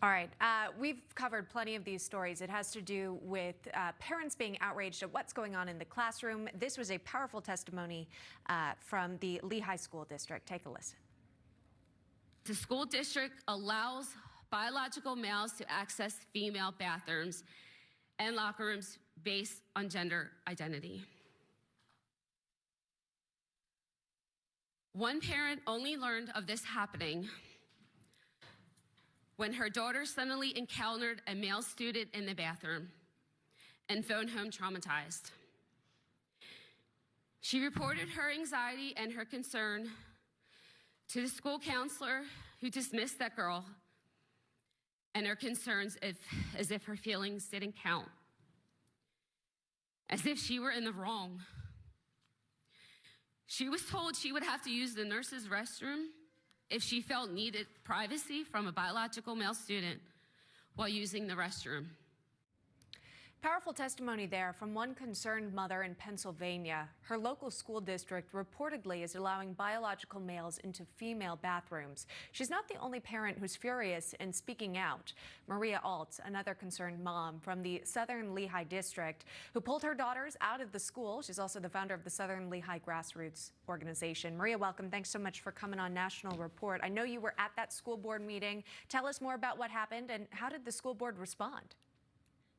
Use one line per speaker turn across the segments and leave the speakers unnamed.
All right. We've covered plenty of these stories. It has to do with parents being outraged at what's going on in the classroom. This was a powerful testimony from the Lehigh School District. Take a listen.
The school district allows biological males to access female bathrooms and locker rooms based on gender identity. One parent only learned of this happening when her daughter suddenly encountered a male student in the bathroom and phoned home traumatized. She reported her anxiety and her concern to the school counselor, who dismissed that girl and her concerns as if her feelings didn't count, as if she were in the wrong. She was told she would have to use the nurse's restroom if she felt needed privacy from a biological male student while using the restroom.
Powerful testimony there from one concerned mother in Pennsylvania. Her local school district reportedly is allowing biological males into female bathrooms. She's not the only parent who's furious and speaking out. Maria Alt, another concerned mom from the Southern Lehigh district, who pulled her daughters out of the school. She's also the founder of the Southern Lehigh Grassroots organization. Maria, welcome. Thanks so much for coming on National Report. I know you were at that school board meeting. Tell us more about what happened and how did the school board respond?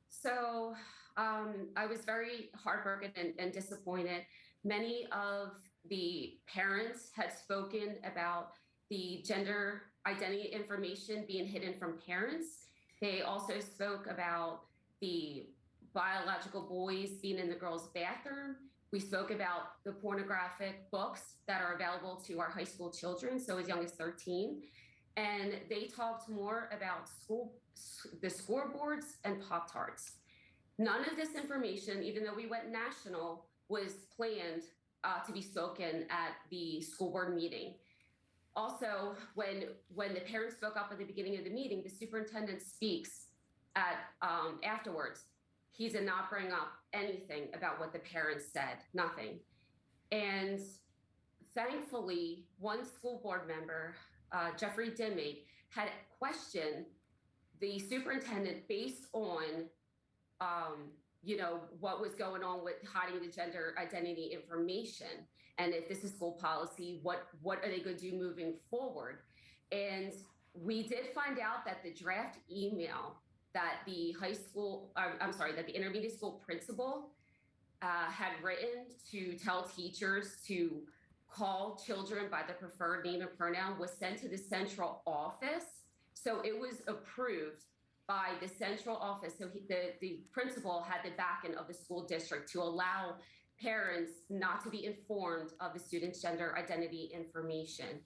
So I was very heartbroken and disappointed. Many of the parents had spoken about the gender identity information being hidden from parents. They also spoke about the biological boys being in the girls' bathroom. We spoke about the pornographic books that are available to our high school children, so as young as 13. And they talked more about the scoreboards and Pop-Tarts. None of this information, even though we went national, was planned to be spoken at the school board meeting. Also, when the parents spoke up at the beginning of the meeting, the superintendent speaks afterwards. He did not bring up anything about what the parents said, nothing. And thankfully, one school board member, Jeffrey Dimmick, had questioned the superintendent based on, what was going on with hiding the gender identity information, and if this is school policy, what are they going to do moving forward? And we did find out that the draft email that the that the intermediate school principal had written to tell teachers to call children by the preferred name and pronoun was sent to the central office. So it was approved by the central office. So the principal had the backing of the school district to allow parents not to be informed of the student's gender identity information.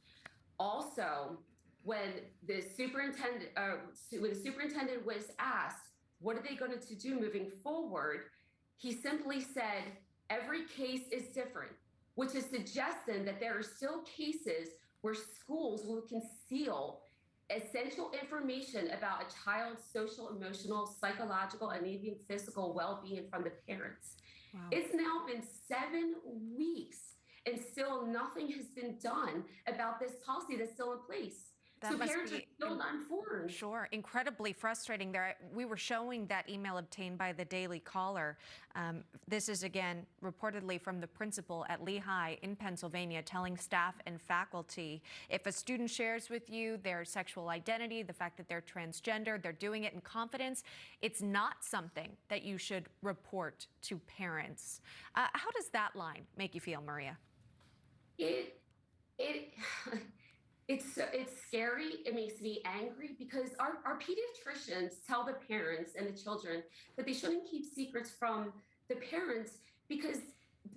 Also, when the superintendent was asked, what are they going to do moving forward? He simply said, every case is different, which is suggesting that there are still cases where schools will conceal essential information about a child's social, emotional, psychological, and even physical well-being from the parents. Wow. It's now been 7 weeks and still nothing has been done about this policy that's still in place. So parents are still not informed.
Sure, incredibly frustrating there. We were showing that email obtained by the Daily Caller. This is, again, reportedly from the principal at Lehigh in Pennsylvania, telling staff and faculty, if a student shares with you their sexual identity, the fact that they're transgender, they're doing it in confidence, it's not something that you should report to parents. How does that line make you feel, Maria?
It's scary. It makes me angry because our pediatricians tell the parents and the children that they shouldn't keep secrets from the parents because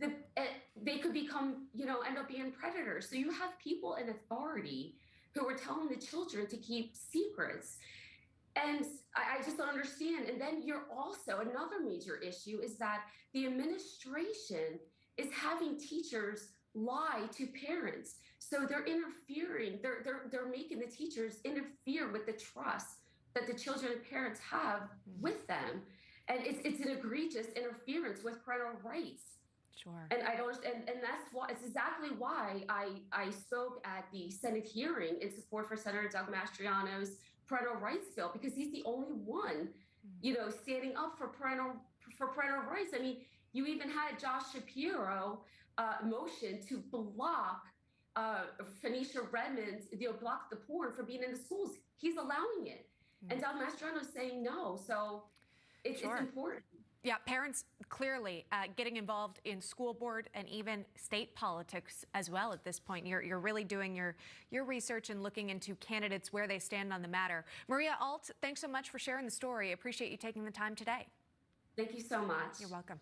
they could become, end up being predators. So you have people in authority who are telling the children to keep secrets. And I just don't understand. And then you're also, another major issue is that the administration is having teachers lie to parents. So they're interfering, they're making the teachers interfere with the trust that the children and parents have with them. And it's an egregious interference with parental rights.
Sure.
And that's why, it's exactly why I spoke at the Senate hearing in support for Senator Doug Mastriano's parental rights bill because he's the only one, standing up for parental rights. I mean, you even had Josh Shapiro motion to block Phoenicia Redmond's, block the porn for being in the schools. He's allowing it. And Del Mastriano is saying no. So it's important.
Yeah, parents clearly getting involved in school board and even state politics as well at this point. You're really doing your research and looking into candidates where they stand on the matter. Maria Alt, thanks so much for sharing the story. Appreciate you taking the time today.
Thank you so much.
You're welcome.